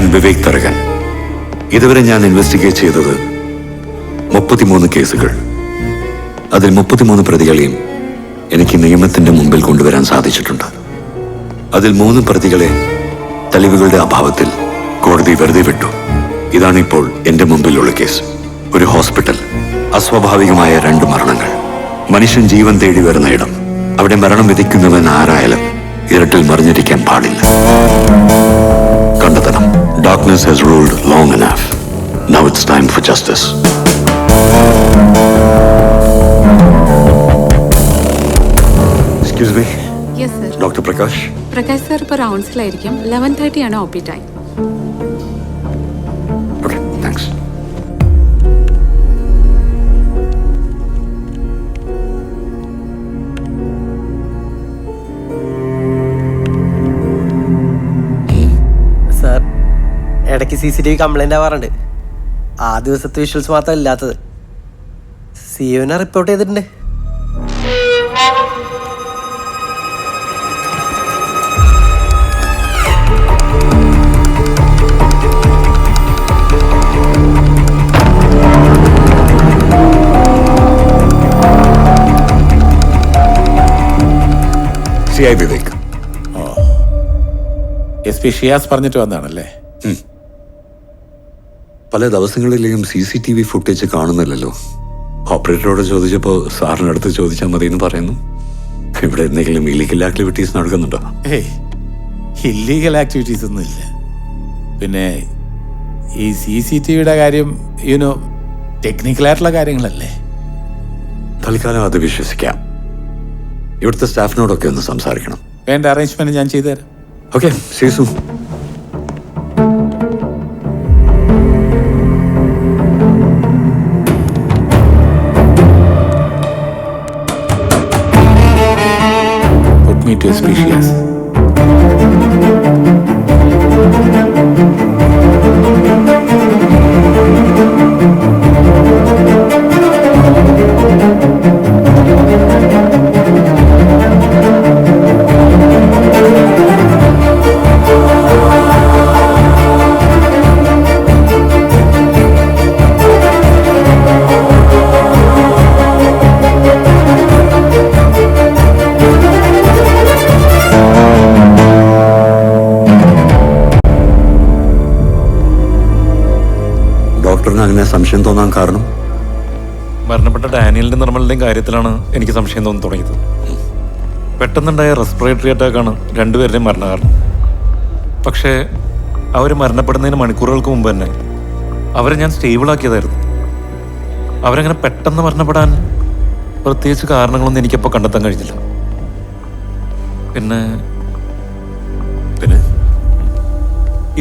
ഞാൻ വിവേക് തരകൻ. ഇതുവരെ ഞാൻ ഇൻവെസ്റ്റിഗേറ്റ് ചെയ്തത് 33 കേസുകൾ. അതിൽ 33 പ്രതികളെയും എനിക്ക് നിയമത്തിന്റെ മുമ്പിൽ കൊണ്ടുവരാൻ സാധിച്ചിട്ടുണ്ട്. അതിൽ 3 പ്രതികളെ തെളിവുകളുടെ അഭാവത്തിൽ കോടതി വെറുതെ വിട്ടു. ഇതാണിപ്പോൾ എന്റെ മുമ്പിലുള്ള കേസ്. ഒരു ഹോസ്പിറ്റൽ, അസ്വാഭാവികമായ 2 മരണങ്ങൾ. മനുഷ്യൻ ജീവൻ തേടി വരുന്ന ഇടം. അവിടെ മരണം വിധിക്കുന്നവൻ ആരായാലും ഇരുട്ടിൽ മറിഞ്ഞിരിക്കാൻ പാടില്ല. കണ്ടെത്തണം. Darkness has ruled long enough. Now it's time for justice. Excuse me. Yes, sir. Dr. Prakash. Prakash sir per roundsലായിരിക്കും. 11:30 ആണ് OP time. Okay, thanks. Sir, ഇടയ്ക്ക് CCTV കംപ്ലൈന്റ് ആവാറുണ്ട്. ആ ദിവസത്തെ വിഷ്വൽസ് മാത്രം ഇല്ലാത്തത്. സിഒനെ റിപ്പോർട്ട് ചെയ്തിട്ടുണ്ട്. CI വിവേക്. SP ഷിയാസ് പറഞ്ഞിട്ട് വന്നാണല്ലേ? പല ദിവസങ്ങളിലെയും CCTV ഫുട്ടേജ് കാണുന്നില്ലല്ലോ. ഓപ്പറേറ്ററോട് ചോദിച്ചപ്പോൾ സാറിനടുത്ത് ചോദിച്ചാൽ മതി എന്ന് പറയുന്നു. ഇവിടെ എന്തെങ്കിലും ഇല്ലീഗൽ ആക്ടിവിറ്റീസ് നടക്കുന്നുണ്ടോ? ഏയ്, ഇല്ലീഗൽ ആക്ടിവിറ്റീസ് ഒന്നും ഇല്ല. പിന്നെ ഈ CCTVയുടെ കാര്യം ടെക്നിക്കലായിട്ടുള്ള കാര്യങ്ങളല്ലേ? തൽക്കാലം അത് വിശ്വസിക്കാം. ഇവിടുത്തെ സ്റ്റാഫിനോടൊക്കെ ഒന്ന് സംസാരിക്കണം. വേണ്ട അറേഞ്ച്മെന്റ് ഞാൻ ചെയ്തുതരാം. ഓക്കെ, സീസു. Put me to SP Shiyas. ഡോക്ടറിന് അങ്ങനെ സംശയം തോന്നാൻ കാരണം? മരണപ്പെട്ട ഡാനിയലിന്റെ നിർമ്മലിന്റെയും കാര്യത്തിലാണ് എനിക്ക് സംശയം തോന്നി തുടങ്ങിയത്. പെട്ടെന്നുണ്ടായ റെസ്പിറേറ്ററി അറ്റാക്കാണ് രണ്ടുപേരുടെയും മരണകാരണം. പക്ഷേ അവർ മരണപ്പെടുന്നതിന് മണിക്കൂറുകൾക്ക് മുമ്പ് തന്നെ അവരെ ഞാൻ സ്റ്റേബിളാക്കിയതായിരുന്നു. അവരങ്ങനെ പെട്ടെന്ന് മരണപ്പെടാൻ പ്രത്യേകിച്ച് കാരണങ്ങളൊന്നും എനിക്കപ്പോൾ കണ്ടെത്താൻ കഴിഞ്ഞില്ല. പിന്നെ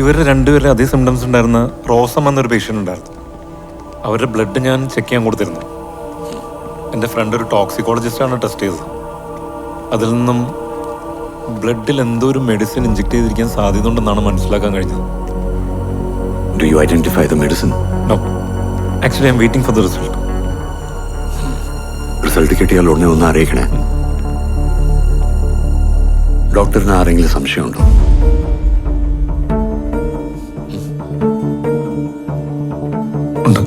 ഇവരുടെ രണ്ടുപേരുടെ അതേ സിംറ്റംസ് ഉണ്ടായിരുന്ന റോസം എന്നൊരു പേഷ്യൻ്റ് ഉണ്ടായിരുന്നു. അവരുടെ ബ്ലഡ് ഞാൻ ചെക്ക് ചെയ്യാൻ കൊടുത്തിരുന്നു. എൻ്റെ ഫ്രണ്ട് ഒരു ടോക്സിക്കോളജിസ്റ്റാണ് ടെസ്റ്റ് ചെയ്തത്. അതിൽ നിന്നും ബ്ലഡിൽ എന്തോ ഒരു മെഡിസിൻ ഇഞ്ചെക്ട് ചെയ്തിരിക്കാൻ സാധ്യത ഉണ്ടെന്നാണ് മനസ്സിലാക്കാൻ കഴിഞ്ഞത്. Do you identify the medicine? No. Actually, I'm waiting for the result. Result കിട്ടിയാൽ ഉടനെ ഒന്ന് അറിയിക്കണേ. ഡോക്ടറിന് ആരെങ്കിലും സംശയമുണ്ടോ? ഉണ്ട്.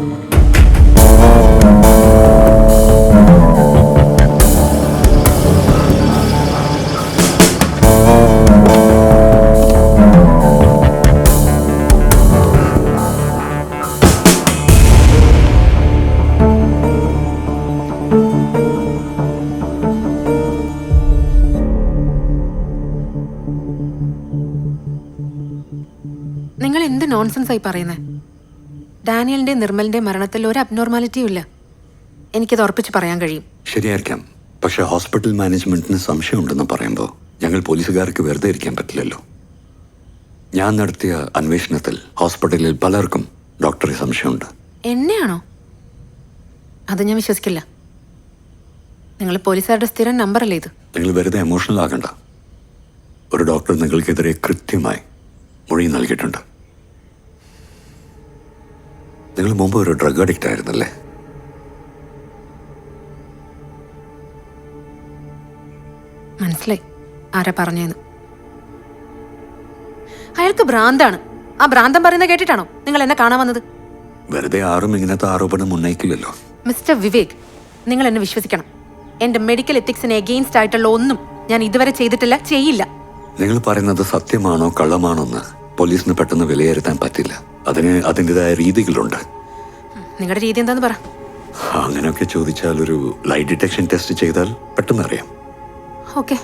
നിങ്ങൾ എന്ത് നോൺസെൻസ് ആയി പറയുന്നത്? ഡാനിയലിന്റെ നിർമ്മലിന്റെ മരണത്തിൽ ഒരു അബ്നോർമാലിറ്റിയും ഇല്ല. എനിക്കത് ഉറപ്പിച്ച് പറയാൻ കഴിയും. ശരിയായിരിക്കാം. പക്ഷെ ഹോസ്പിറ്റൽ മാനേജ്മെന്റിന് സംശയമുണ്ടെന്ന് പറയുമ്പോൾ ഞങ്ങൾ പോലീസുകാർക്ക് വെറുതെ ഇരിക്കാൻ പറ്റില്ലല്ലോ. ഞാൻ നടത്തിയ അന്വേഷണത്തിൽ ഹോസ്പിറ്റലിൽ പലർക്കും ഡോക്ടറെ സംശയമുണ്ട്. എന്നെയാണോ? അത് ഞാൻ വിശ്വസിക്കില്ല. നിങ്ങൾ പോലീസുകാരുടെ സ്ഥിരം നമ്പറല്ലേ ഇത്? നിങ്ങൾ വെറുതെ എമോഷണൽ ആകണ്ട. ഒരു ഡോക്ടർ നിങ്ങൾക്കെതിരെ കൃത്യമായി മൊഴി നൽകിയിട്ടുണ്ട്. നിങ്ങൾ മുമ്പ് ഒരു ഡ്രഗ് അഡിക്റ്റ് ആയിരുന്നല്ലേ? മനസ്സിലായി ആരാ പറഞ്ഞെന്ന്. അയാൾക്ക് ഭ്രാന്താണ്. ആ ഭ്രാന്തം പറയുന്നത് കേട്ടിട്ടാണോ നിങ്ങൾ എന്നെ കാണാൻ വന്നത്? വെറുതെ ആരും ഇങ്ങനത്തെ ആരോപണം ഉന്നയിക്കില്ലല്ലോ. മിസ്റ്റർ വിവേക്, നിങ്ങൾ എന്നെ വിശ്വസിക്കണം. എന്റെ മെഡിക്കൽ എത്തിക്സിന് എഗെയിൻസ്റ്റ് ആയിട്ടുള്ള ഒന്നും ഞാൻ ഇതുവരെ ചെയ്തിട്ടില്ല, ചെയ്യില്ല. നിങ്ങൾ പറയുന്നത് സത്യമാണോ കള്ളമാണോ എന്ന് പോലീസിന് പെട്ടെന്ന് വിലയിരുത്താൻ പറ്റില്ല. അതിന് അതിൻ്റെതായ രീതികളുണ്ട്. നിങ്ങളുടെ രീതി എന്താന്ന് പറ. അങ്ങനെയൊക്കെ ചോദിച്ചാൽ ഒരു ലൈ ഡിറ്റക്ഷൻ ടെസ്റ്റ് ചെയ്താൽ പെട്ടെന്ന് അറിയാം. ഓക്കെ,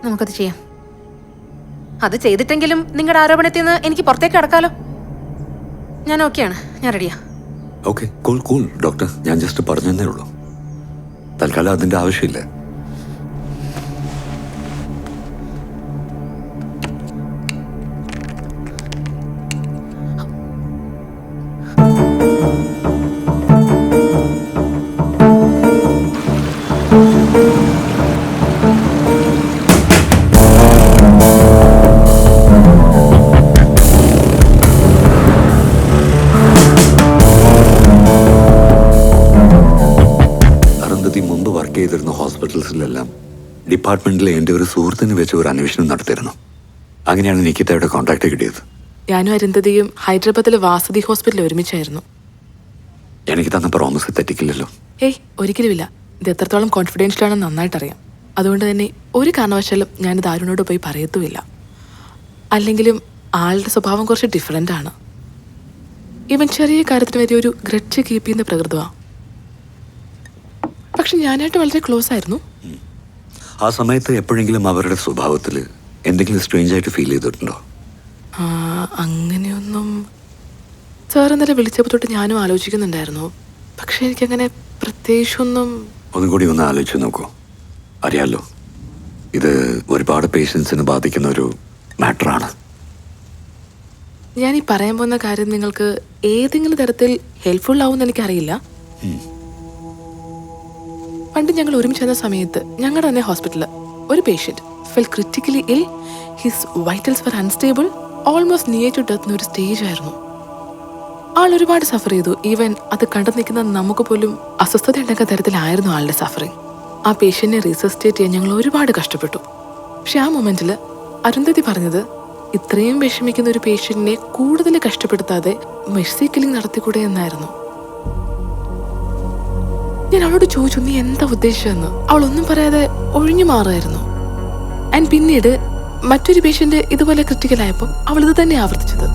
നമുക്കത് ചെയ്യാം. അത് ചെയ്തിട്ടെങ്കിലും നിങ്ങളുടെ ആരോപണത്തിൽ നിന്ന് എനിക്ക് പുറത്തേക്ക് കടക്കാലോ. ഞാൻ ഓക്കെയാണ്, ഞാൻ റെഡിയാ. ഓക്കെ, കൂൾ കൂൾ ഡോക്ടർ, ഞാൻ ജസ്റ്റ് പറഞ്ഞതേ ഉള്ളൂ. തൽക്കാലം അതിന്റെ ആവശ്യമില്ല. മുമ്പ് വർക്ക് ചെയ്തിരുന്ന ഹോസ്പിറ്റൽസിലെല്ലാം ഡിപ്പാർട്ട്മെന്റിലെ എൻ്റെ ഒരു സുഹൃത്തിന് വെച്ച് ഒരു അന്വേഷണം നടത്തിയിരുന്നു. അങ്ങനെയാണ് നിക്കിതയുടെ കോൺടാക്ട് കിട്ടിയത്. ഞാനും അരുന്ധതിയും ഹൈദരാബാദിലെ വാസതി ഹോസ്പിറ്റലിൽ ഒരുമിച്ചായിരുന്നു. എനിക്ക് തന്ന പ്രോമിസ് തെറ്റിക്കില്ലല്ലോ? ഏയ്, ഒരിക്കലുമില്ല. ഇത് എത്രത്തോളം കോൺഫിഡൻഷ്യൽ ആണെന്ന് നന്നായിട്ടറിയാം. അതുകൊണ്ട് തന്നെ ഒരു കാരണവശാലും ഞാനിത് ആരോട് പോയി പറയത്തുമില്ല. അല്ലെങ്കിലും ആളുടെ സ്വഭാവം കുറച്ച് ഡിഫറെൻ്റ് ആണ്. ഇവൻ ചെറിയ കാര്യത്തിന് വരെ ഒരു ഗ്രഡ്ജ് കീപ്പ് ചെയ്യുന്ന പ്രകൃതമാണ്. പക്ഷെ ഞാനായിട്ട് വളരെ ക്ലോസ് ആയിരുന്നു. ആ സമയത്ത് എപ്പോഴെങ്കിലും അവരുടെ സ്വഭാവത്തിൽ എന്തെങ്കിലും സ്ട്രേഞ്ച് ആയിട്ട് ഫീൽ ചെയ്തിട്ടുണ്ടോ? അങ്ങനെയൊന്നും സാർ ഇന്നലെ വിളിച്ചപ്പോൾ തൊട്ട് ഞാനും ആലോചിക്കുന്നുണ്ടായിരുന്നു. പക്ഷെ എനിക്കങ്ങനെ പ്രത്യേകിച്ചൊന്നും. ഒന്നും കൂടി ഒന്ന് ആലോചിച്ച് നോക്കൂ. അറിയാലോ, ഇത് ഒരുപാട് പേഷ്യൻസിനെ ബാധിക്കുന്ന ഒരു മാറ്ററാണ്. ഞാൻ ഈ പറയാൻ പോകുന്ന കാര്യം നിങ്ങൾക്ക് ഏതെങ്കിലും തരത്തിൽ ഹെൽപ്ഫുൾ ആവുമെന്ന് എനിക്കറിയില്ല. പണ്ട് ഞങ്ങൾ ഒരുമിച്ച് സമയത്ത് ഞങ്ങളുടെ തന്നെ ഹോസ്പിറ്റലിൽ ഒരു patient fell critically ill. His vitals were unstable, almost near to death ഒരു സ്റ്റേജ് ആയിരുന്നു. ആൾ ഒരുപാട് സഫർ ചെയ്തു. ഈവൻ അത് കണ്ടു നിൽക്കുന്ന നമുക്ക് പോലും അസ്വസ്ഥത ഉണ്ടാക്കുന്ന തരത്തിലായിരുന്നു ആളുടെ സഫറിങ്. ആ പേഷ്യൻറ്റിനെ റീസസിറ്റേറ്റ് ചെയ്യാൻ ഞങ്ങൾ ഒരുപാട് കഷ്ടപ്പെട്ടു. പക്ഷെ ആ മൊമെന്റിൽ അരുന്ധതി പറഞ്ഞത്, ഇത്രയും വിഷമിക്കുന്ന ഒരു പേഷ്യൻറ്റിനെ കൂടുതൽ കഷ്ടപ്പെടുത്താതെ മെഴ്സി കില്ലിംഗ് നടത്തിക്കൂടെ എന്നായിരുന്നു. ഞാൻ അവളോട് ചോദിച്ചു, നീ എന്താ ഉദ്ദേശിച്ചതെന്ന്. അവൾ ഒന്നും പറയാതെ ഒഴിഞ്ഞു മാറുമായിരുന്നു. ആൻഡ് പിന്നീട് മറ്റൊരു പേഷ്യന്റ് ഇതുപോലെ ക്രിട്ടിക്കലായപ്പോൾ അവൾ ഇത് തന്നെ ആവർത്തിച്ചത്.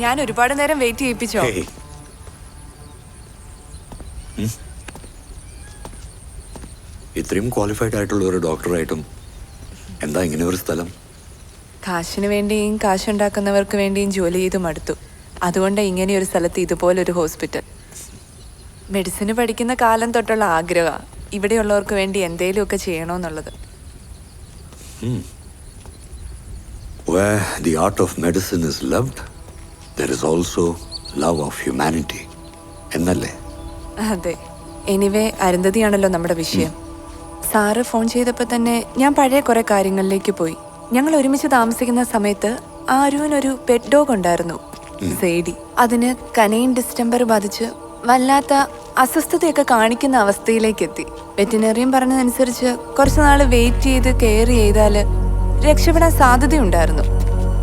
ഞാൻ ഒരുപാട് നേരം വെയിറ്റ് ചെയ്യിപ്പിച്ചോ? ഇത്രയും ക്വാളിഫൈഡ് ആയിട്ടുള്ള ഒരു ഡോക്ടറായിട്ടും എന്താ ഇങ്ങനെ ഒരു സ്ഥലം? കാശിന് വേണ്ടിയും കാശുണ്ടാക്കുന്നവർക്ക് വേണ്ടിയും ജോലി ചെയ്ത് മടുത്തു. അതുകൊണ്ട് ഇങ്ങനെ ഒരു സ്ഥലത്ത് ഇതുപോലൊരു ഹോസ്പിറ്റൽ. മെഡിസിന് പഠിക്കുന്ന കാലം തൊട്ടുള്ള ആഗ്രഹമാണ് ഇവിടെയുള്ളവർക്ക് വേണ്ടി എന്തെങ്കിലുമൊക്കെ ചെയ്യണമെന്നുള്ളത്. Where the art of medicine is loved, there is also love of humanity. എന്നല്ലേ? അതെ. എനിവേ, അരുന്ധതിയാണല്ലോ നമ്മുടെ വിഷയം. സാറ് ഫോൺ ചെയ്തപ്പോൾ തന്നെ ഞാൻ പഴയ കുറെ കാര്യങ്ങളിലേക്ക് പോയി. ഞങ്ങൾ ഒരുമിച്ച് താമസിക്കുന്ന സമയത്ത് ആരുവിനൊരു പെറ്റ് ഡോഗ് ഉണ്ടായിരുന്നു, സേഡി. അതിന് കനൈൻ ഡിസ്റ്റംബർ ബാധിച്ച് വല്ലാത്ത അസ്വസ്ഥതയൊക്കെ കാണിക്കുന്ന അവസ്ഥയിലേക്ക് എത്തി. വെറ്റിനറിയൻ പറഞ്ഞതനുസരിച്ച് കുറച്ചു നാൾ വെയിറ്റ് ചെയ്ത് കെയർ ചെയ്താല് രക്ഷപ്പെടാൻ സാധ്യതയുണ്ടായിരുന്നു.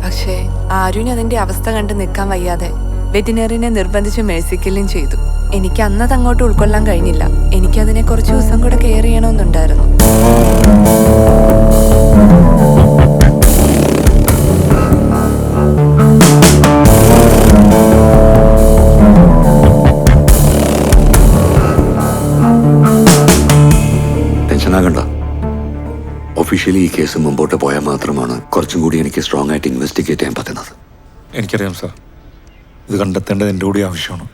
പക്ഷേ ആരുവിന് അതിന്റെ അവസ്ഥ കണ്ട് നിൽക്കാൻ വയ്യാതെ വെറ്റിനറിനെ നിർബന്ധിച്ച് മെഴ്സിക്കല്ലും ചെയ്തു. എനിക്ക് അന്നത് അങ്ങോട്ട് ഉൾക്കൊള്ളാൻ കഴിഞ്ഞില്ല. എനിക്കതിനെ കുറച്ച് ദിവസം കൂടെ കെയർ ചെയ്യണമെന്നുണ്ടായിരുന്നു. ടെൻഷനാകണ്ട. ഒഫീഷ്യലി ഈ കേസ് മുമ്പോട്ട് പോയാൽ മാത്രമാണ് കുറച്ചും കൂടി എനിക്ക് സ്ട്രോങ് ആയിട്ട് ഇൻവെസ്റ്റിഗേറ്റ് ചെയ്യാൻ പറ്റുന്നത്. എനിക്കറിയാം സാർ, ഇത് കണ്ടെത്തേണ്ടത് എൻ്റെ കൂടി ആവശ്യമാണ്.